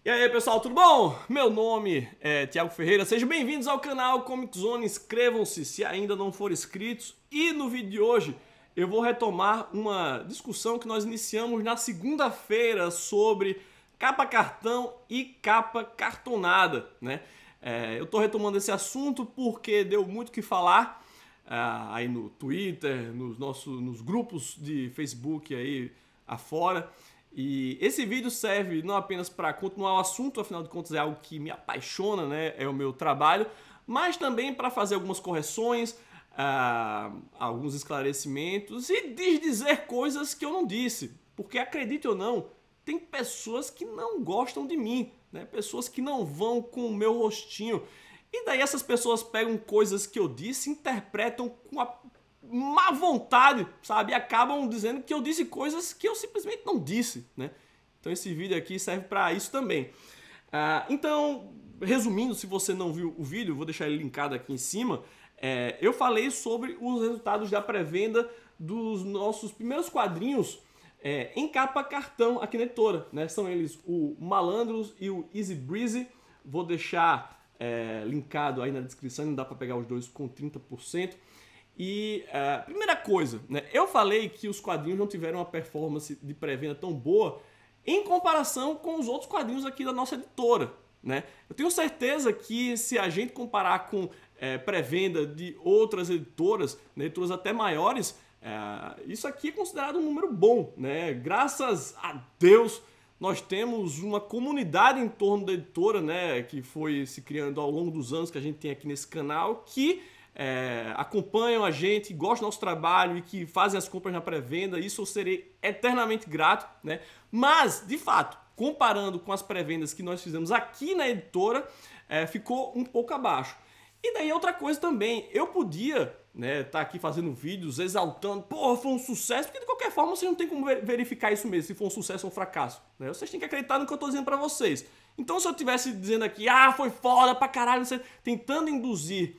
E aí pessoal, tudo bom? Meu nome é Thiago Ferreira, sejam bem-vindos ao canal Comic Zone, inscrevam-se se ainda não forem inscritos. E no vídeo de hoje eu vou retomar uma discussão que nós iniciamos na segunda-feira sobre capa cartão e capa cartonada, né? Eu tô retomando esse assunto porque deu muito o que falar aí no Twitter, nos grupos de Facebook aí afora. E esse vídeo serve não apenas para continuar o assunto, afinal de contas é algo que me apaixona, né? É o meu trabalho, mas também para fazer algumas correções, alguns esclarecimentos e dizer coisas que eu não disse. Porque, acredite ou não, tem pessoas que não gostam de mim, né? Pessoas que não vão com o meu rostinho. E daí essas pessoas pegam coisas que eu disse, interpretam com a má vontade, sabe? E acabam dizendo que eu disse coisas que eu simplesmente não disse, né? Então esse vídeo aqui serve para isso também. Então, resumindo, se você não viu o vídeo, vou deixar ele linkado aqui em cima. Eu falei sobre os resultados da pré-venda dos nossos primeiros quadrinhos em capa cartão aqui na editora, né? São eles o Malandros e o Easy Breezy. Vou deixar linkado aí na descrição, não dá para pegar os dois com 30%. E primeira coisa, né, eu falei que os quadrinhos não tiveram uma performance de pré-venda tão boa em comparação com os outros quadrinhos aqui da nossa editora, né? Eu tenho certeza que se a gente comparar com pré-venda de outras editoras, né, editoras até maiores, isso aqui é considerado um número bom, né? Graças a Deus nós temos uma comunidade em torno da editora, né, que foi se criando ao longo dos anos que a gente tem aqui nesse canal, que acompanham a gente, gostam do nosso trabalho e que fazem as compras na pré-venda. Isso eu serei eternamente grato, né? Mas, de fato, comparando com as pré-vendas que nós fizemos aqui na editora, ficou um pouco abaixo. E daí outra coisa também, eu podia, né, tá aqui fazendo vídeos exaltando, porra, foi um sucesso, porque de qualquer forma vocês não tem como verificar isso mesmo, se foi um sucesso ou um fracasso, né? Vocês têm que acreditar no que eu tô dizendo pra vocês. Então se eu tivesse dizendo aqui, foi foda pra caralho, tentando induzir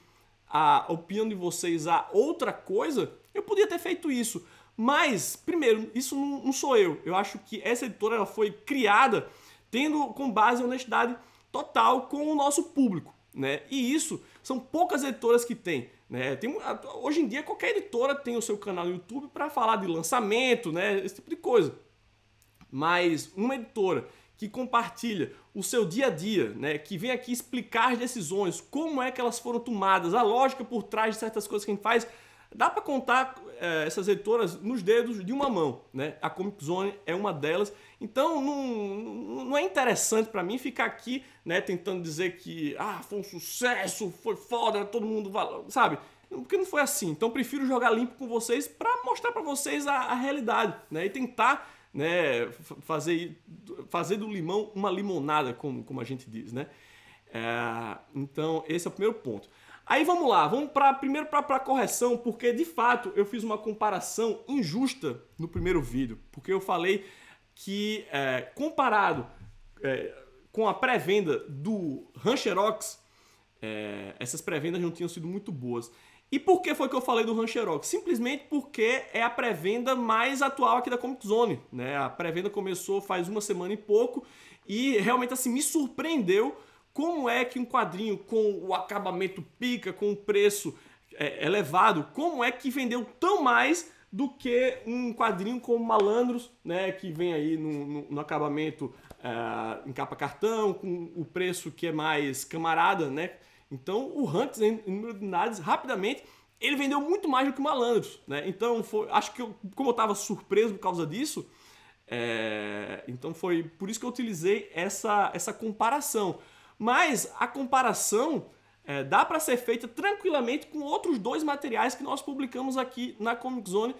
a opinião de vocês a outra coisa, eu podia ter feito isso. Mas, primeiro, isso não sou eu. Eu acho que essa editora ela foi criada tendo com base em honestidade total com o nosso público, né? E isso são poucas editoras que têm, né? Hoje em dia qualquer editora tem o seu canal no YouTube para falar de lançamento, né? Esse tipo de coisa. Mas uma editora que compartilha o seu dia a dia, né, que vem aqui explicar as decisões, como é que elas foram tomadas, a lógica por trás de certas coisas que a gente faz, dá para contar essas editoras nos dedos de uma mão, né? A Comic Zone é uma delas. Então não é interessante para mim ficar aqui, né, tentando dizer que foi um sucesso, foi foda, todo mundo sabe? Porque não foi assim. Então prefiro jogar limpo com vocês para mostrar para vocês a realidade, né, e tentar, né, fazer do limão uma limonada, como a gente diz, né? Então esse é o primeiro ponto. Aí vamos lá, vamos primeiro para a correção, porque de fato eu fiz uma comparação injusta no primeiro vídeo, porque eu falei que comparado com a pré-venda do Rancherox, essas pré-vendas não tinham sido muito boas. E por que foi que eu falei do Rancherox? Simplesmente porque é a pré-venda mais atual aqui da Comic Zone, né? A pré-venda começou faz uma semana e pouco e realmente assim me surpreendeu como é que um quadrinho com o acabamento pica, com o preço elevado, como é que vendeu tão mais do que um quadrinho como Malandros, né? Que vem aí no acabamento em capa cartão, com o preço que é mais camarada, né? Então o Hunts, em número de unidades, rapidamente, ele vendeu muito mais do que o Malandros, né? Então acho que como eu estava surpreso por causa disso, então foi por isso que eu utilizei essa comparação. Mas a comparação dá para ser feita tranquilamente com outros dois materiais que nós publicamos aqui na Comic Zone,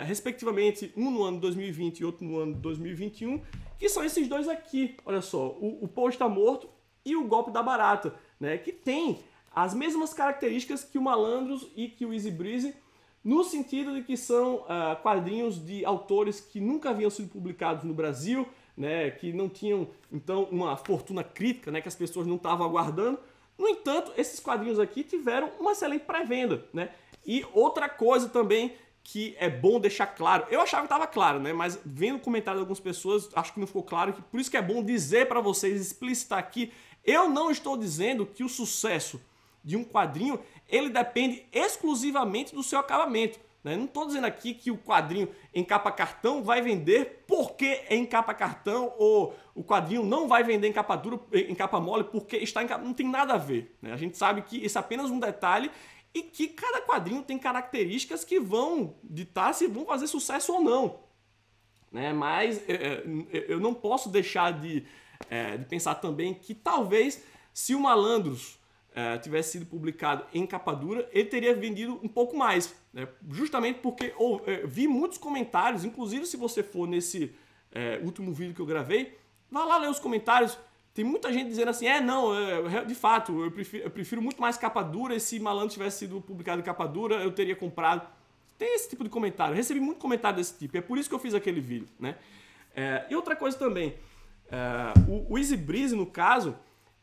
respectivamente um no ano de 2020 e outro no ano de 2021, que são esses dois aqui, olha só, o Poe Está Morto e o Golpe da Barata, né, que tem as mesmas características que o Malandros e que o Easy Breezy, no sentido de que são quadrinhos de autores que nunca haviam sido publicados no Brasil, né, que não tinham, então, uma fortuna crítica, né, que as pessoas não estavam aguardando. No entanto, esses quadrinhos aqui tiveram uma excelente pré-venda, né? E outra coisa também que é bom deixar claro. Eu achava que estava claro, né? Mas vendo o comentário de algumas pessoas, acho que não ficou claro. Por isso que é bom dizer para vocês, explicitar aqui. Eu não estou dizendo que o sucesso de um quadrinho, ele depende exclusivamente do seu acabamento. Né? Não estou dizendo aqui que o quadrinho em capa cartão vai vender porque é em capa cartão, ou o quadrinho não vai vender em capa dura, em capa mole porque está em capa... Não tem nada a ver. Né? A gente sabe que esse é apenas um detalhe e que cada quadrinho tem características que vão ditar se vão fazer sucesso ou não. Né? Mas eu não posso deixar de pensar também que talvez se o Malandros tivesse sido publicado em capa dura, ele teria vendido um pouco mais. Né? Justamente porque vi muitos comentários, inclusive se você for nesse último vídeo que eu gravei, vá lá ler os comentários. Tem muita gente dizendo assim, de fato, eu prefiro muito mais capa dura, e se Malandro tivesse sido publicado em capa dura, eu teria comprado. Tem esse tipo de comentário, eu recebi muito comentário desse tipo, é por isso que eu fiz aquele vídeo. Né? E outra coisa também, o Easy Breeze, no caso,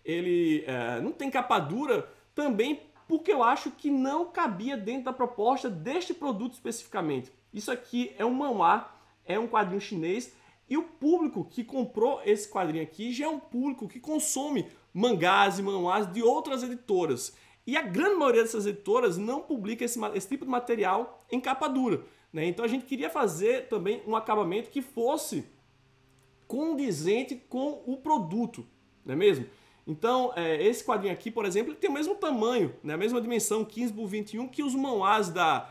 ele não tem capa dura também porque eu acho que não cabia dentro da proposta deste produto especificamente. Isso aqui é um manhwa, é um quadrinho chinês, e o público que comprou esse quadrinho aqui já é um público que consome mangás e manhwas de outras editoras. E a grande maioria dessas editoras não publica esse tipo de material em capa dura. Né? Então a gente queria fazer também um acabamento que fosse condizente com o produto, não é mesmo? Então, esse quadrinho aqui, por exemplo, ele tem o mesmo tamanho, né? A mesma dimensão, 15x21, que os manhwas da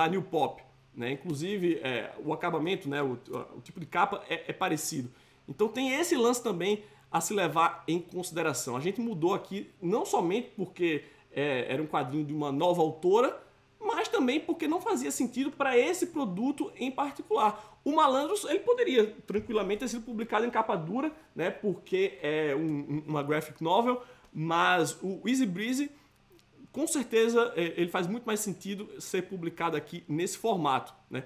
New Pop. Né? Inclusive, o acabamento, né? o tipo de capa é parecido. Então tem esse lance também a se levar em consideração. A gente mudou aqui não somente porque era um quadrinho de uma nova autora, mas também porque não fazia sentido para esse produto em particular. O Malandros, ele poderia tranquilamente ter sido publicado em capa dura, né, porque é uma graphic novel, mas o Easy Breeze, com certeza, ele faz muito mais sentido ser publicado aqui nesse formato. Né?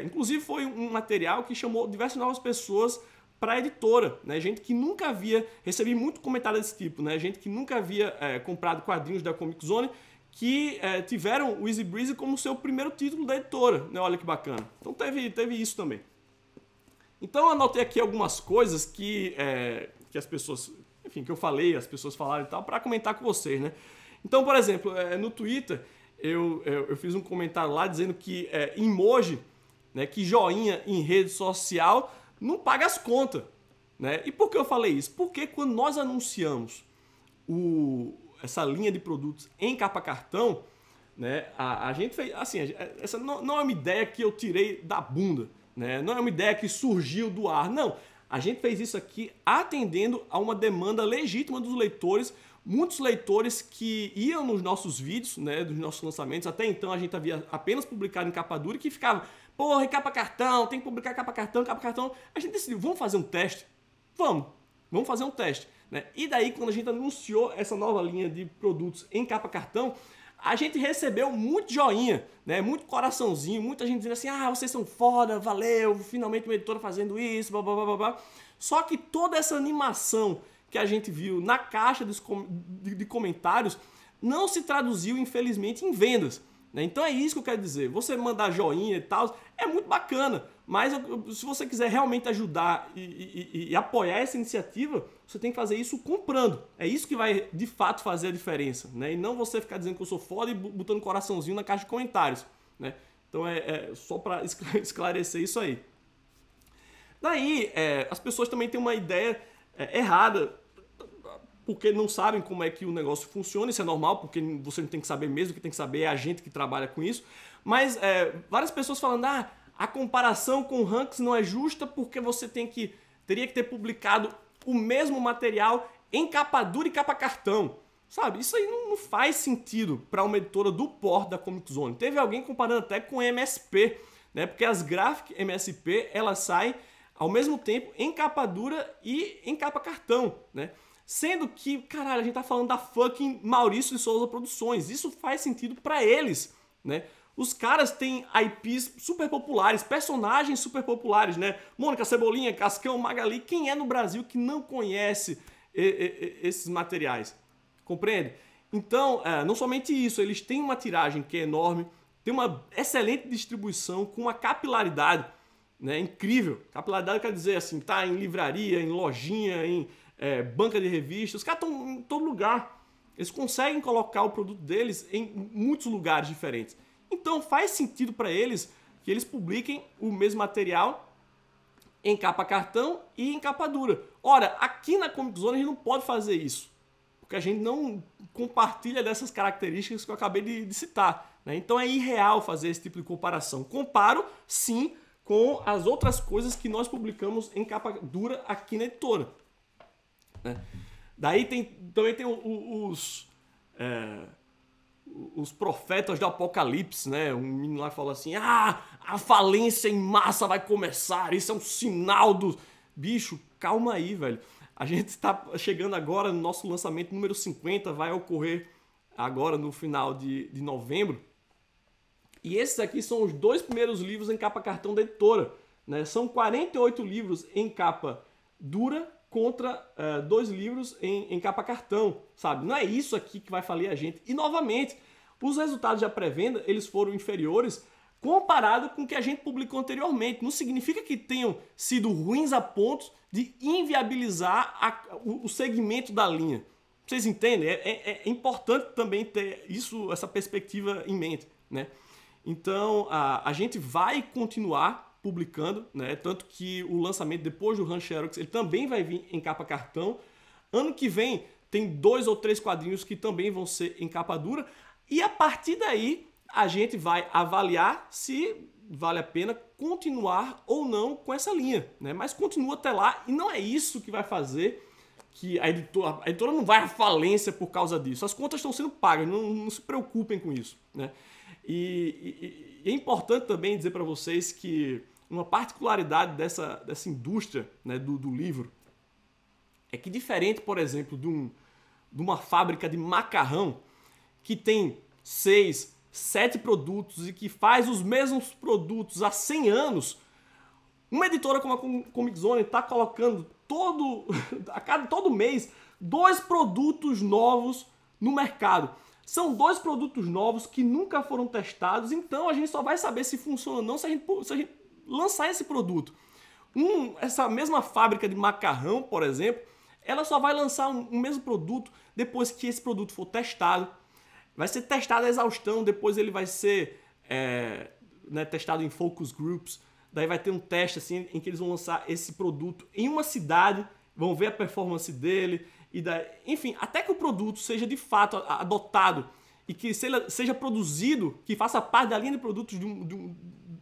Inclusive foi um material que chamou diversas novas pessoas para a editora, né? Gente que nunca havia, recebi muito comentário desse tipo, né? Gente que nunca havia comprado quadrinhos da Comic Zone, que tiveram o Easy Breeze como seu primeiro título da editora, né? Olha que bacana. Então teve isso também. Então eu anotei aqui algumas coisas que as pessoas, enfim, que eu falei, as pessoas falaram e tal, para comentar com vocês, né? Então, por exemplo, no Twitter, eu fiz um comentário lá dizendo que emoji, né, que joinha em rede social não paga as contas. Né? E por que eu falei isso? Porque quando nós anunciamos essa linha de produtos em capa cartão, né, a gente fez assim, essa não é uma ideia que eu tirei da bunda, né? Não é uma ideia que surgiu do ar, não. A gente fez isso aqui atendendo a uma demanda legítima dos leitores, muitos leitores que iam nos nossos vídeos, né, dos nossos lançamentos. Até então a gente havia apenas publicado em capa dura, que ficava, porra, em capa cartão, tem que publicar capa cartão, capa cartão. A gente decidiu, vamos fazer um teste? Vamos fazer um teste. Né? E daí, quando a gente anunciou essa nova linha de produtos em capa cartão, a gente recebeu muito joinha, né? Muito coraçãozinho, muita gente dizendo assim, vocês são foda, valeu, finalmente uma editora fazendo isso, blá, blá, blá, blá. Só que toda essa animação que a gente viu na caixa de comentários não se traduziu, infelizmente, em vendas. Né? Então é isso que eu quero dizer. Você mandar joinha e tal é muito bacana, mas se você quiser realmente ajudar e apoiar essa iniciativa, você tem que fazer isso comprando. É isso que vai, de fato, fazer a diferença. Né? E não você ficar dizendo que eu sou foda e botando coraçãozinho na caixa de comentários. Né? Então só para esclarecer isso aí. Daí, as pessoas também têm uma ideia errada, porque não sabem como é que o negócio funciona. Isso é normal, porque você não tem que saber mesmo, o que tem que saber é a gente que trabalha com isso. Mas várias pessoas falando, a comparação com o Ranks não é justa porque você teria que ter publicado o mesmo material em capa dura e capa cartão. Sabe, isso aí não faz sentido para uma editora do porte da Comic Zone. Teve alguém comparando até com MSP, né? Porque as Graphic MSP, elas saem ao mesmo tempo em capa dura e em capa cartão, né? Sendo que, caralho, a gente tá falando da fucking Maurício de Souza Produções. Isso faz sentido pra eles, né? Os caras têm IPs super populares, personagens super populares, né? Mônica, Cebolinha, Cascão, Magali. Quem é no Brasil que não conhece esses materiais? Compreende? Então, não somente isso, eles têm uma tiragem que é enorme, tem uma excelente distribuição com uma capilaridade, né, incrível. Capilaridade quer dizer assim, tá em livraria, em lojinha, em banca de revistas, os caras estão em todo lugar. Eles conseguem colocar o produto deles em muitos lugares diferentes. Então faz sentido para eles que eles publiquem o mesmo material em capa cartão e em capa dura. Ora, aqui na Comic Zone a gente não pode fazer isso, porque a gente não compartilha dessas características que eu acabei de citar, né? Então é irreal fazer esse tipo de comparação. Comparo, sim, com as outras coisas que nós publicamos em capa dura aqui na editora, né? Daí também tem os profetas do Apocalipse, né? Um menino lá fala assim, a falência em massa vai começar, isso é um sinal do... Bicho, calma aí, velho. A gente está chegando agora no nosso lançamento número 50, vai ocorrer agora no final de novembro. E esses aqui são os 2 primeiros livros em capa cartão da editora, né? São 48 livros em capa dura contra 2 livros em capa cartão, sabe? Não é isso aqui que vai falir a gente. E, novamente, os resultados da pré-venda, eles foram inferiores comparado com o que a gente publicou anteriormente. Não significa que tenham sido ruins a ponto de inviabilizar o segmento da linha. Vocês entendem? É importante também ter essa perspectiva em mente, né? Então, a gente vai continuar publicando, né? Tanto que o lançamento depois do Ran Xerox, ele também vai vir em capa cartão. Ano que vem tem 2 ou 3 quadrinhos que também vão ser em capa dura. E a partir daí, a gente vai avaliar se vale a pena continuar ou não com essa linha, né? Mas continua até lá e não é isso que vai fazer que a editora não vai à falência por causa disso. As contas estão sendo pagas, não se preocupem com isso, né? E é importante também dizer para vocês que uma particularidade dessa indústria, né, do livro é que, diferente, por exemplo, de uma fábrica de macarrão que tem 6, 7 produtos e que faz os mesmos produtos há 100 anos, uma editora como a Comic Zone está colocando todo mês 2 produtos novos no mercado. São 2 produtos novos que nunca foram testados, então a gente só vai saber se funciona ou não se a gente lançar esse produto. Essa mesma fábrica de macarrão, por exemplo, ela só vai lançar um mesmo produto depois que esse produto for testado. Vai ser testado a exaustão, depois ele vai ser testado em focus groups. Daí vai ter um teste assim, em que eles vão lançar esse produto em uma cidade, vão ver a performance dele, e daí, enfim, até que o produto seja de fato adotado e que seja produzido, que faça parte da linha de produtos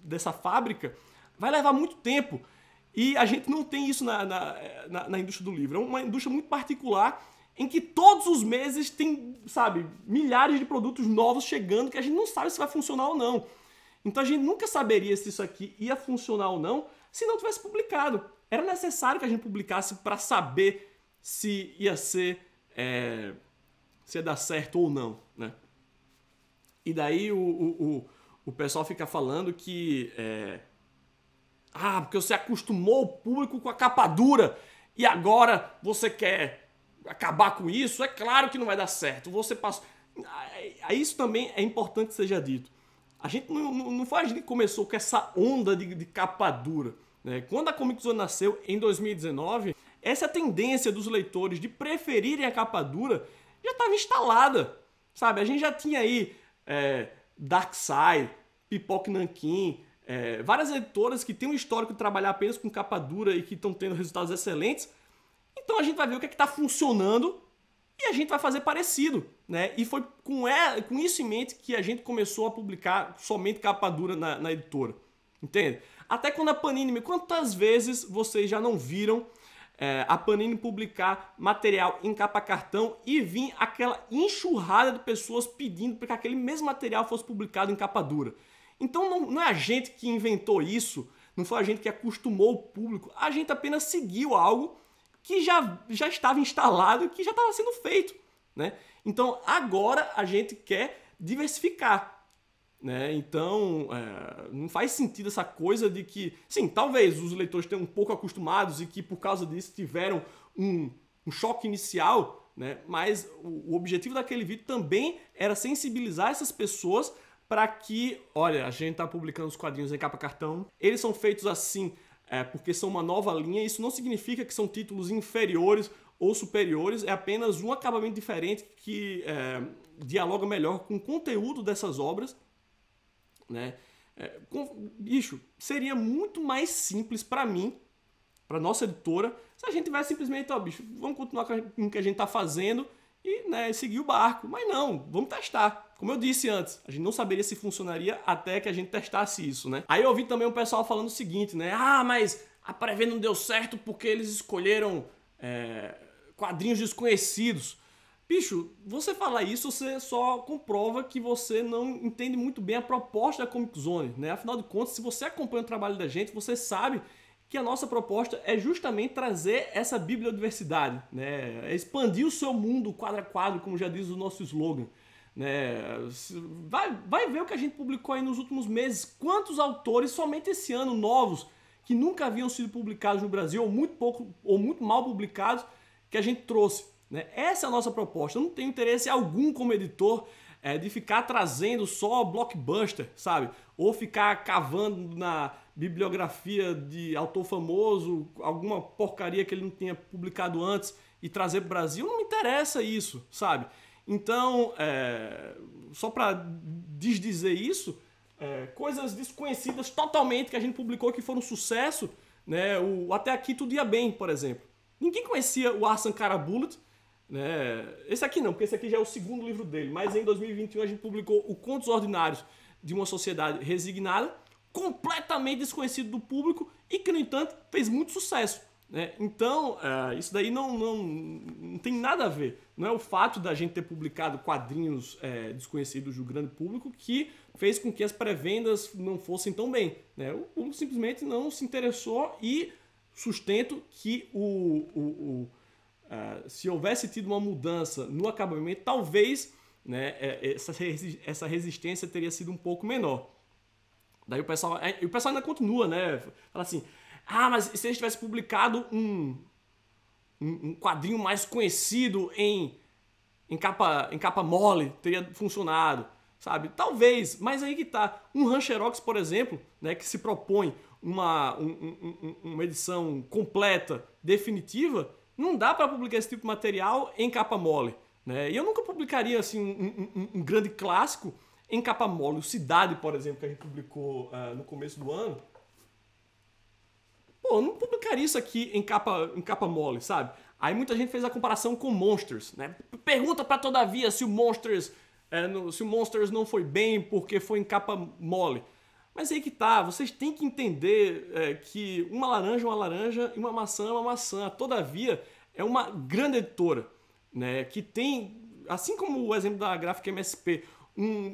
dessa fábrica, vai levar muito tempo. E a gente não tem isso na indústria do livro. É uma indústria muito particular em que todos os meses tem, sabe, milhares de produtos novos chegando que a gente não sabe se vai funcionar ou não. Então a gente nunca saberia se isso aqui ia funcionar ou não se não tivesse publicado. Era necessário que a gente publicasse para saber se ia se ia dar certo ou não, né? E daí o pessoal fica falando que porque você acostumou o público com a capa dura e agora você quer acabar com isso. É claro que não vai dar certo. Você passa... Isso também é importante que seja dito. A gente não foi a gente que começou com essa onda de capa dura, né? Quando a Comic Zone nasceu em 2019, essa tendência dos leitores de preferirem a capa dura já estava instalada, sabe? A gente já tinha aí Darkseid, Pipoca Nanquim, várias editoras que têm um histórico de trabalhar apenas com capa dura e que estão tendo resultados excelentes. Então a gente vai ver o que é que está funcionando e a gente vai fazer parecido, né? E foi com isso em mente que a gente começou a publicar somente capa dura na editora, entende? Até quando a Panini... Quantas vezes vocês já não viram a Panini publicar material em capa cartão e vir aquela enxurrada de pessoas pedindo para que aquele mesmo material fosse publicado em capa dura? Então não é a gente que inventou isso, não foi a gente que acostumou o público, a gente apenas seguiu algo que já estava instalado, que já estava sendo feito, né? Então agora a gente quer diversificar, né? Então não faz sentido essa coisa de que, sim, talvez os leitores tenham um pouco acostumados e que por causa disso tiveram um choque inicial, né? Mas o objetivo daquele vídeo também era sensibilizar essas pessoas para que, olha, a gente tá publicando os quadrinhos em capa cartão. Eles são feitos assim porque são uma nova linha. Isso não significa que são títulos inferiores ou superiores, é apenas um acabamento diferente que dialoga melhor com o conteúdo dessas obras, né? Bicho, seria muito mais simples para mim, para nossa editora, se a gente tivesse simplesmente, ó, bicho, vamos continuar com o que a gente tá fazendo e, né, seguir o barco. Mas não, vamos testar. Como eu disse antes, a gente não saberia se funcionaria até que a gente testasse isso, né? Aí eu ouvi também um pessoal falando o seguinte, né? Ah, mas a pré-venda não deu certo porque eles escolheram quadrinhos desconhecidos. Bicho, você falar isso, você só comprova que você não entende muito bem a proposta da Comic Zone, né? Afinal de contas, se você acompanha o trabalho da gente, você sabe que a nossa proposta é justamente trazer essa bibliodiversidade, né? É expandir o seu mundo quadro a quadro, como já diz o nosso slogan, né? Vai ver o que a gente publicou aí nos últimos meses. Quantos autores, somente esse ano, novos, que nunca haviam sido publicados no Brasil, ou muito pouco, ou muito mal publicados, que a gente trouxe, né? Essa é a nossa proposta. Eu não tenho interesse algum como editor de ficar trazendo só blockbuster, sabe? Ou ficar cavando na bibliografia de autor famoso, alguma porcaria que ele não tinha publicado antes e trazer para o Brasil. Não me interessa isso, sabe? Então, só para desdizer isso, coisas desconhecidas totalmente que a gente publicou que foram um sucesso, né? Até Aqui Tudo Ia Bem, por exemplo. Ninguém conhecia o Arsan Kara Bullet, né? Esse aqui não, porque esse aqui já é o segundo livro dele, mas em 2021 a gente publicou O Contos Ordinários de uma Sociedade Resignada, completamente desconhecido do público e que, no entanto, fez muito sucesso, né? Então, isso daí não tem nada a ver. Não é o fato da gente ter publicado quadrinhos desconhecidos do grande público que fez com que as pré-vendas não fossem tão bem, né? O público simplesmente não se interessou e sustento que se houvesse tido uma mudança no acabamento, talvez, né, essa resistência teria sido um pouco menor. Daí o pessoal ainda continua, né? Fala assim, mas se a gente tivesse publicado um quadrinho mais conhecido em capa mole, teria funcionado, sabe? Talvez, mas aí que tá. Um Rancherox, por exemplo, né, que se propõe uma edição completa, definitiva, não dá para publicar esse tipo de material em capa mole, né? E eu nunca publicaria assim um grande clássico em capa mole. O Cidade, por exemplo, que a gente publicou no começo do ano. Pô, eu não publicaria isso aqui em capa mole, sabe? Aí muita gente fez a comparação com Monsters, né? Pergunta para Todavia se o Monsters não foi bem porque foi em capa mole. Mas aí que tá, vocês têm que entender que uma laranja é uma laranja e uma maçã é uma maçã. Todavia é uma grande editora, né, que tem, assim como o exemplo da Gráfica MSP,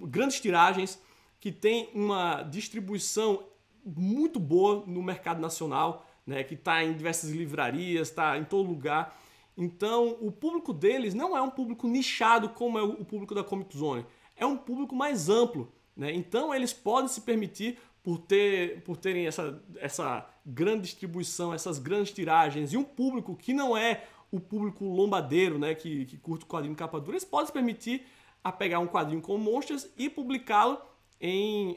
grandes tiragens, que tem uma distribuição muito boa no mercado nacional, né, que está em diversas livrarias, está em todo lugar. Então o público deles não é um público nichado como é o público da Comic Zone, é um público mais amplo, né? Então eles podem se permitir, por terem essa grande distribuição, essas grandes tiragens, e um público que não é o público lombadeiro, né, que curte o quadrinho capa dura, eles podem se permitir a pegar um quadrinho como Monsters e publicá-lo em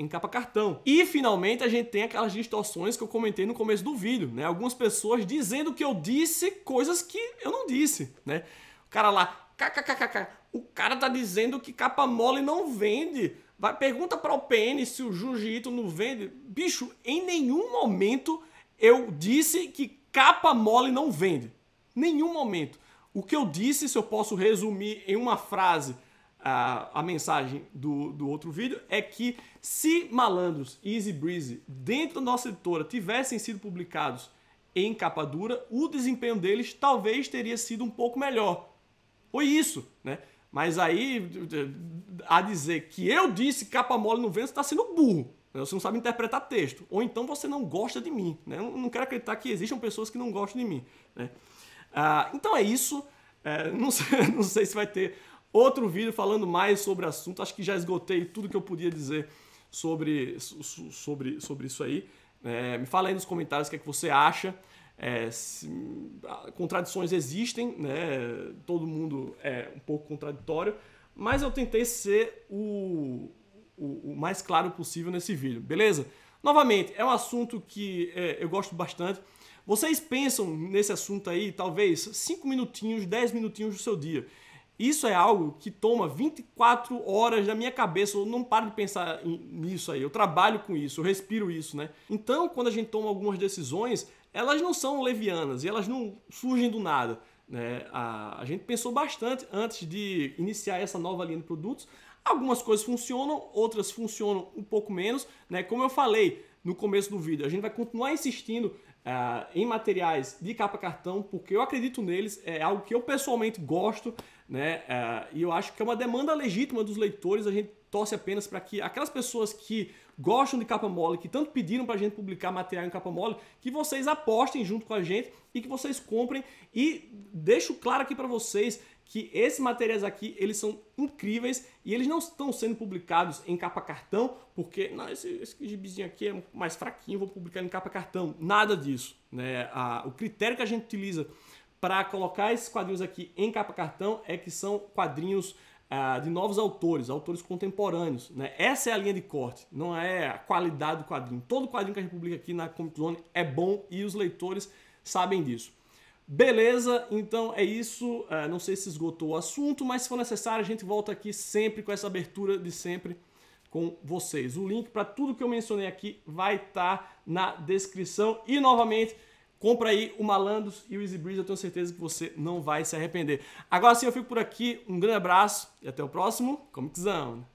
capa cartão. E finalmente a gente tem aquelas distorções que eu comentei no começo do vídeo, né? Algumas pessoas dizendo que eu disse coisas que eu não disse, né? O cara lá, o cara tá dizendo que capa mole não vende. Pergunta para o PN se o Jiu-Jitsu não vende. Bicho, em nenhum momento eu disse que capa mole não vende. Nenhum momento. O que eu disse, se eu posso resumir em uma frase a mensagem do outro vídeo, é que se Malandros e Easy Breezy dentro da nossa editora tivessem sido publicados em capa dura, o desempenho deles talvez teria sido um pouco melhor. Foi isso, né? Mas aí, a dizer que eu disse capa mole no vento, você está sendo burro, né? Você não sabe interpretar texto. Ou então você não gosta de mim, né? Eu não quero acreditar que existam pessoas que não gostam de mim, né? Então é isso. Não sei se vai ter outro vídeo falando mais sobre o assunto. Acho que já esgotei tudo que eu podia dizer sobre isso aí. Me fala aí nos comentários o que é que você acha. Contradições existem, né? Todo mundo é um pouco contraditório, mas eu tentei ser o mais claro possível nesse vídeo, beleza? Novamente, é um assunto que eu gosto bastante. Vocês pensam nesse assunto aí, talvez 5 minutinhos, 10 minutinhos do seu dia. Isso é algo que toma 24 horas da minha cabeça, eu não paro de pensar nisso aí, eu trabalho com isso, eu respiro isso, né? Então, quando a gente toma algumas decisões, elas não são levianas e elas não surgem do nada, né? A gente pensou bastante antes de iniciar essa nova linha de produtos. Algumas coisas funcionam, outras funcionam um pouco menos, né? Como eu falei no começo do vídeo, a gente vai continuar insistindo em materiais de capa cartão, porque eu acredito neles, é algo que eu pessoalmente gosto, né? E eu acho que é uma demanda legítima dos leitores. A gente torce apenas para que aquelas pessoas que gostam de capa mole, que tanto pediram para a gente publicar material em capa mole, que vocês apostem junto com a gente e que vocês comprem. E deixo claro aqui para vocês que esses materiais aqui, eles são incríveis e eles não estão sendo publicados em capa cartão, porque não, esse gibizinho aqui é mais fraquinho, vou publicar em capa cartão. Nada disso, né? O critério que a gente utiliza para colocar esses quadrinhos aqui em capa cartão é que são quadrinhos de novos autores contemporâneos, né? Essa é a linha de corte, não é a qualidade do quadrinho. Todo quadrinho que a gente publica aqui na Comic Zone é bom e os leitores sabem disso. Beleza, então é isso. Não sei se esgotou o assunto, mas se for necessário a gente volta aqui sempre com essa abertura de sempre com vocês. O link para tudo que eu mencionei aqui vai estar na descrição. E novamente, compra aí o Malandros e o Easy Breeze, eu tenho certeza que você não vai se arrepender. Agora sim, eu fico por aqui. Um grande abraço e até o próximo Comic Zone.